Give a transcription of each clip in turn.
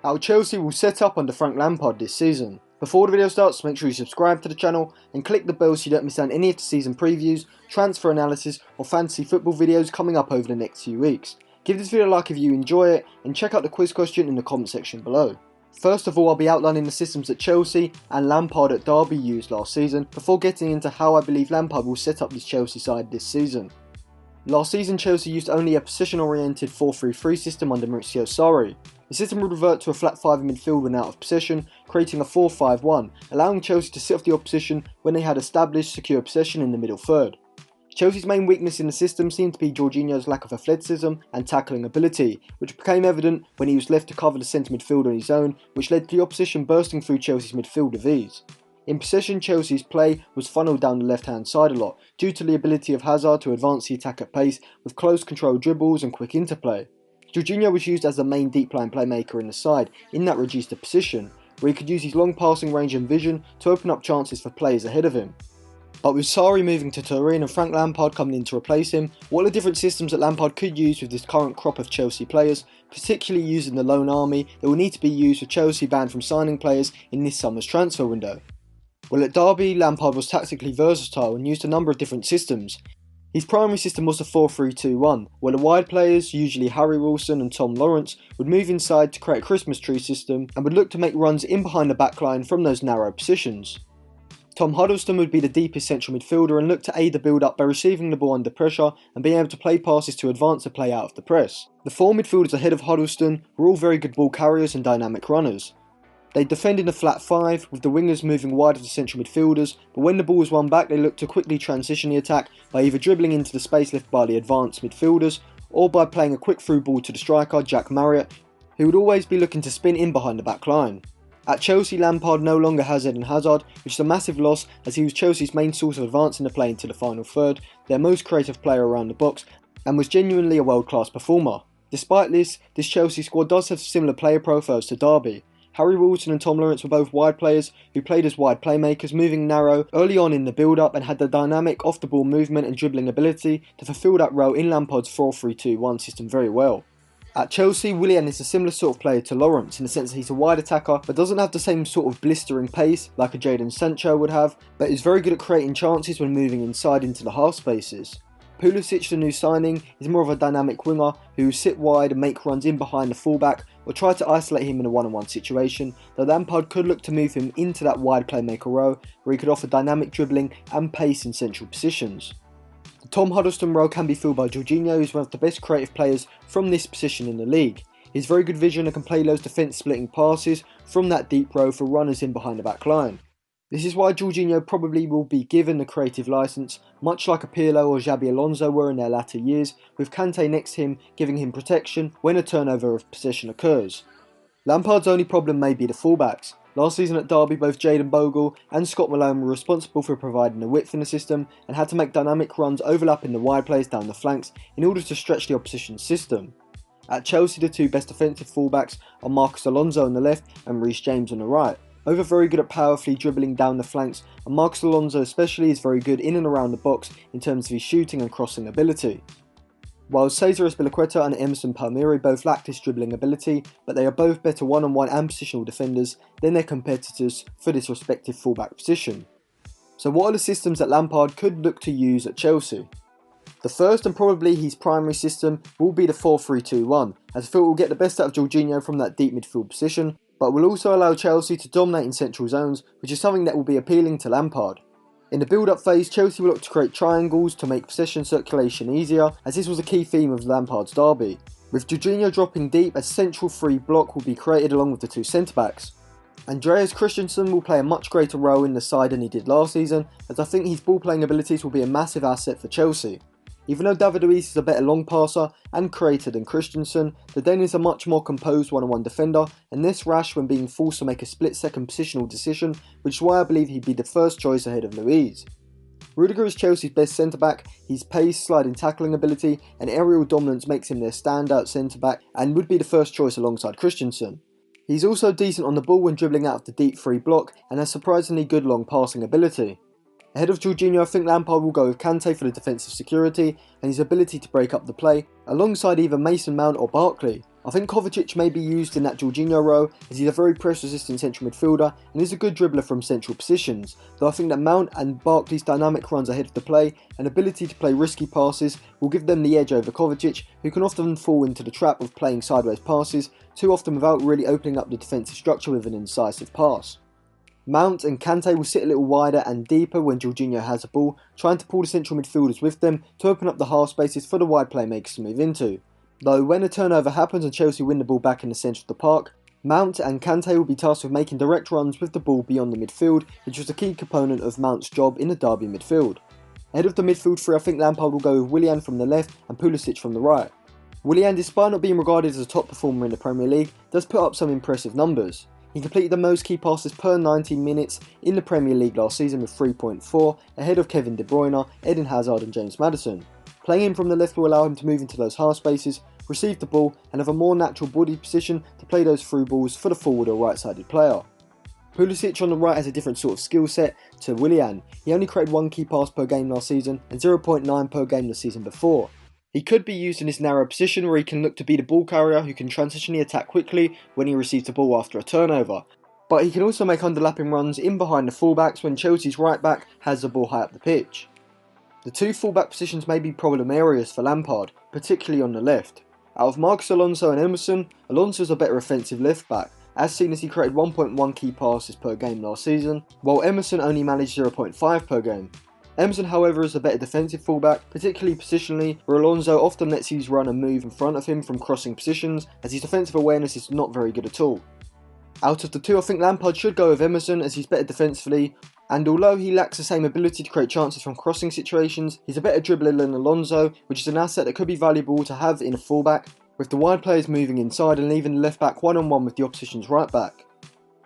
How Chelsea will set up under Frank Lampard this season. Before the video starts, make sure you subscribe to the channel and click the bell so you don't miss out on any of the season previews, transfer analysis or fantasy football videos coming up over the next few weeks. Give this video a like if you enjoy it and check out the quiz question in the comment section below. First of all, I'll be outlining the systems that Chelsea and Lampard at Derby used last season before getting into how I believe Lampard will set up this Chelsea side this season. Last season, Chelsea used only a position-oriented 4-3-3 system under Maurizio Sarri. The system would revert to a flat 5 in midfield when out of possession, creating a 4-5-1, allowing Chelsea to sit off the opposition when they had established secure possession in the middle third. Chelsea's main weakness in the system seemed to be Jorginho's lack of athleticism and tackling ability, which became evident when he was left to cover the centre midfield on his own, which led to the opposition bursting through Chelsea's midfield with ease. In possession, Chelsea's play was funneled down the left-hand side a lot, due to the ability of Hazard to advance the attack at pace with close control dribbles and quick interplay. Jorginho was used as the main deep-line playmaker in the side in that reduced position, where he could use his long passing range and vision to open up chances for players ahead of him. But with Sarri moving to Turin and Frank Lampard coming in to replace him, what are the different systems that Lampard could use with this current crop of Chelsea players, particularly using the loan army that will need to be used with Chelsea banned from signing players in this summer's transfer window? Well, at Derby, Lampard was tactically versatile and used a number of different systems. His primary system was the 4-3-2-1, where the wide players, usually Harry Wilson and Tom Lawrence, would move inside to create a Christmas tree system and would look to make runs in behind the backline from those narrow positions. Tom Huddleston would be the deepest central midfielder and look to aid the build-up by receiving the ball under pressure and being able to play passes to advance the play out of the press. The four midfielders ahead of Huddleston were all very good ball carriers and dynamic runners. They defend in a flat 5, with the wingers moving wide of the central midfielders, but when the ball was won back they looked to quickly transition the attack by either dribbling into the space left by the advanced midfielders, or by playing a quick through ball to the striker, Jack Marriott, who would always be looking to spin in behind the back line. At Chelsea, Lampard no longer has Eden Hazard, which is a massive loss as he was Chelsea's main source of advancing the play into the final third, their most creative player around the box, and was genuinely a world-class performer. Despite this Chelsea squad does have similar player profiles to Derby. Harry Wilson and Tom Lawrence were both wide players who played as wide playmakers, moving narrow early on in the build-up and had the dynamic off-the-ball movement and dribbling ability to fulfil that role in Lampard's 4-3-2-1 system very well. At Chelsea, Willian is a similar sort of player to Lawrence in the sense that he's a wide attacker but doesn't have the same sort of blistering pace like a Jadon Sancho would have, but is very good at creating chances when moving inside into the half spaces. Pulisic, the new signing, is more of a dynamic winger who will sit wide and make runs in behind the fullback or try to isolate him in a one-on-one situation, though Lampard could look to move him into that wide playmaker role where he could offer dynamic dribbling and pace in central positions. The Tom Huddleston role can be filled by Jorginho, who is one of the best creative players from this position in the league. He has very good vision and can play those defence-splitting passes from that deep row for runners in behind the back line. This is why Jorginho probably will be given the creative licence, much like a Pirlo or Xabi Alonso were in their latter years, with Kante next to him giving him protection when a turnover of possession occurs. Lampard's only problem may be the fullbacks. Last season at Derby, both Jayden Bogle and Scott Malone were responsible for providing the width in the system and had to make dynamic runs overlapping the wide players down the flanks in order to stretch the opposition's system. At Chelsea, the two best defensive fullbacks are Marcos Alonso on the left and Reece James on the right. Both are very good at powerfully dribbling down the flanks, and Marcos Alonso especially is very good in and around the box in terms of his shooting and crossing ability. While Cesar Azpilicueta and Emerson Palmieri both lack this dribbling ability, but they are both better one-on-one and positional defenders than their competitors for this respective fullback position. So what are the systems that Lampard could look to use at Chelsea? The first and probably his primary system will be the 4-3-2-1, as I feel it will get the best out of Jorginho from that deep midfield position, but will also allow Chelsea to dominate in central zones, which is something that will be appealing to Lampard. In the build-up phase, Chelsea will look to create triangles to make possession circulation easier, as this was a key theme of Lampard's Derby. With Jorginho dropping deep, a central free block will be created along with the two centre-backs. Andreas Christensen will play a much greater role in the side than he did last season, as I think his ball-playing abilities will be a massive asset for Chelsea. Even though David Luiz is a better long passer and creator than Christensen, the Dane is a much more composed one-on-one defender and less rash when being forced to make a split-second positional decision, which is why I believe he'd be the first choice ahead of Luiz. Rudiger is Chelsea's best centre-back. His pace, sliding tackling ability and aerial dominance makes him their standout centre-back and would be the first choice alongside Christensen. He's also decent on the ball when dribbling out of the deep free block and has surprisingly good long passing ability. Ahead of Jorginho, I think Lampard will go with Kante for the defensive security and his ability to break up the play, alongside either Mason Mount or Barkley. I think Kovacic may be used in that Jorginho role as he's a very press resistant central midfielder and is a good dribbler from central positions, though I think that Mount and Barkley's dynamic runs ahead of the play and ability to play risky passes will give them the edge over Kovacic, who can often fall into the trap of playing sideways passes too often without really opening up the defensive structure with an incisive pass. Mount and Kante will sit a little wider and deeper when Jorginho has the ball, trying to pull the central midfielders with them to open up the half spaces for the wide playmakers to move into. Though when a turnover happens and Chelsea win the ball back in the centre of the park, Mount and Kante will be tasked with making direct runs with the ball beyond the midfield, which was a key component of Mount's job in the Derby midfield. Ahead of the midfield three, I think Lampard will go with Willian from the left and Pulisic from the right. Willian, despite not being regarded as a top performer in the Premier League, does put up some impressive numbers. He completed the most key passes per 90 minutes in the Premier League last season with 3.4, ahead of Kevin De Bruyne, Eden Hazard and James Maddison. Playing him from the left will allow him to move into those half spaces, receive the ball and have a more natural body position to play those through balls for the forward or right-sided player. Pulisic on the right has a different sort of skill set to Willian. He only created 1 key pass per game last season and 0.9 per game the season before. He could be used in this narrow position where he can look to be the ball carrier who can transitionally attack quickly when he receives the ball after a turnover. But he can also make underlapping runs in behind the fullbacks when Chelsea's right back has the ball high up the pitch. The 2 fullback positions may be problem areas for Lampard, particularly on the left. Out of Marcos Alonso and Emerson, Alonso is a better offensive left back, as seen as he created 1.1 key passes per game last season, while Emerson only managed 0.5 per game. Emerson, however, is a better defensive fullback, particularly positionally, where Alonso often lets his run and move in front of him from crossing positions, as his defensive awareness is not very good at all. Out of the 2, I think Lampard should go with Emerson as he's better defensively, and although he lacks the same ability to create chances from crossing situations, he's a better dribbler than Alonso, which is an asset that could be valuable to have in a fullback, with the wide players moving inside and leaving the left back one-on-one with the opposition's right back.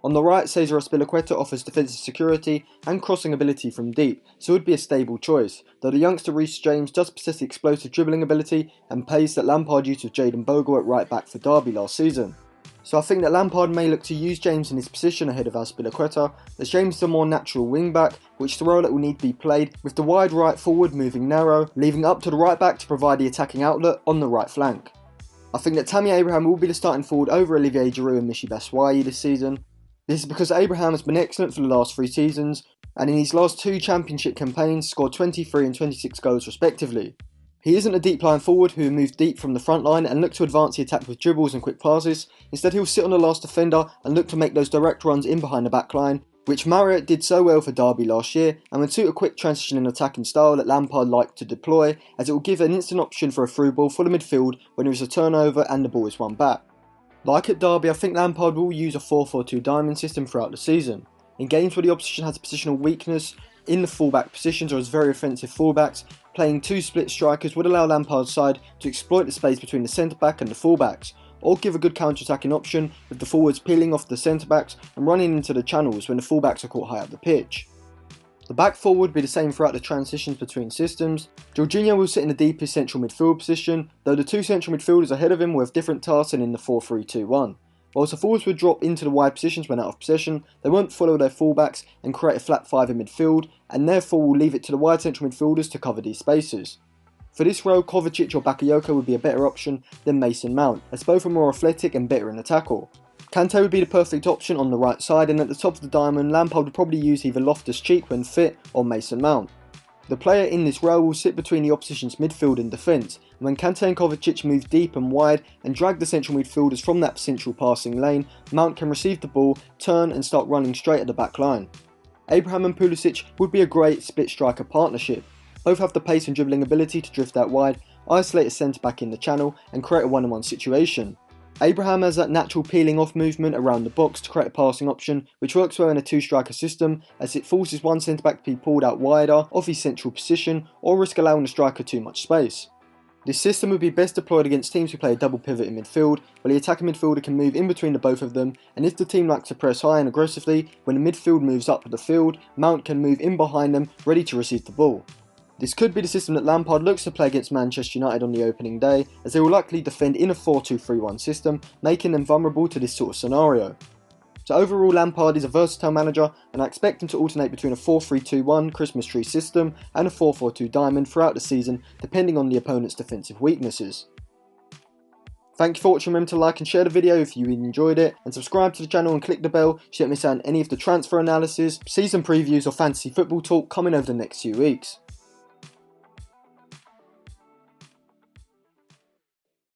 On the right, Cesar Azpilicueta offers defensive security and crossing ability from deep, so would be a stable choice, though the youngster Reece James does possess the explosive dribbling ability and pace that Lampard used with Jadon Bogle at right back for Derby last season. So I think that Lampard may look to use James in his position ahead of Azpilicueta, as James is a more natural wing back, which is the role that will need to be played, with the wide right forward moving narrow, leaving up to the right back to provide the attacking outlet on the right flank. I think that Tammy Abraham will be the starting forward over Olivier Giroud and Michy Batshuayi this season. This is because Abraham has been excellent for the last 3 seasons, and in his last 2 championship campaigns scored 23 and 26 goals respectively. He isn't a deep line forward who moves deep from the front line and look to advance the attack with dribbles and quick passes. Instead, he'll sit on the last defender and look to make those direct runs in behind the back line, which Marriott did so well for Derby last year, and would suit a quick transition and attacking style that Lampard liked to deploy, as it will give an instant option for a through ball for the midfield when there is a turnover and the ball is won back. Like at Derby, I think Lampard will use a 4-4-2 diamond system throughout the season. In games where the opposition has a positional weakness in the fullback positions or has very offensive fullbacks, playing 2 split strikers would allow Lampard's side to exploit the space between the centre-back and the fullbacks, or give a good counter-attacking option with the forwards peeling off the centre-backs and running into the channels when the fullbacks are caught high up the pitch. The back four would be the same throughout the transitions between systems. Jorginho will sit in the deepest central midfield position, though the 2 central midfielders ahead of him will have different tasks than in the 4-3-2-1. Whilst the forwards would drop into the wide positions when out of possession, they won't follow their fullbacks and create a flat 5 in midfield, and therefore will leave it to the wide central midfielders to cover these spaces. For this role, Kovacic or Bakayoko would be a better option than Mason Mount, as both are more athletic and better in the tackle. Kante would be the perfect option on the right side, and at the top of the diamond, Lampard would probably use either Loftus-Cheek when fit or Mason Mount. The player in this role will sit between the opposition's midfield and defence, and when Kante and Kovacic move deep and wide and drag the central midfielders from that central passing lane, Mount can receive the ball, turn and start running straight at the back line. Abraham and Pulisic would be a great split striker partnership. Both have the pace and dribbling ability to drift out wide, isolate a centre-back in the channel and create a one-on-one situation. Abraham has that natural peeling off movement around the box to create a passing option, which works well in a 2-striker system as it forces one centre-back to be pulled out wider off his central position or risk allowing the striker too much space. This system would be best deployed against teams who play a double pivot in midfield, where the attacking midfielder can move in between the both of them, and if the team likes to press high and aggressively, when the midfield moves up the field, Mount can move in behind them, ready to receive the ball. This could be the system that Lampard looks to play against Manchester United on the opening day, as they will likely defend in a 4-2-3-1 system, making them vulnerable to this sort of scenario. So overall, Lampard is a versatile manager, and I expect him to alternate between a 4-3-2-1 Christmas tree system and a 4-4-2 diamond throughout the season, depending on the opponent's defensive weaknesses. Thank you for watching. Remember to like and share the video if you enjoyed it, and subscribe to the channel and click the bell so you don't miss out on any of the transfer analysis, season previews or fantasy football talk coming over the next few weeks.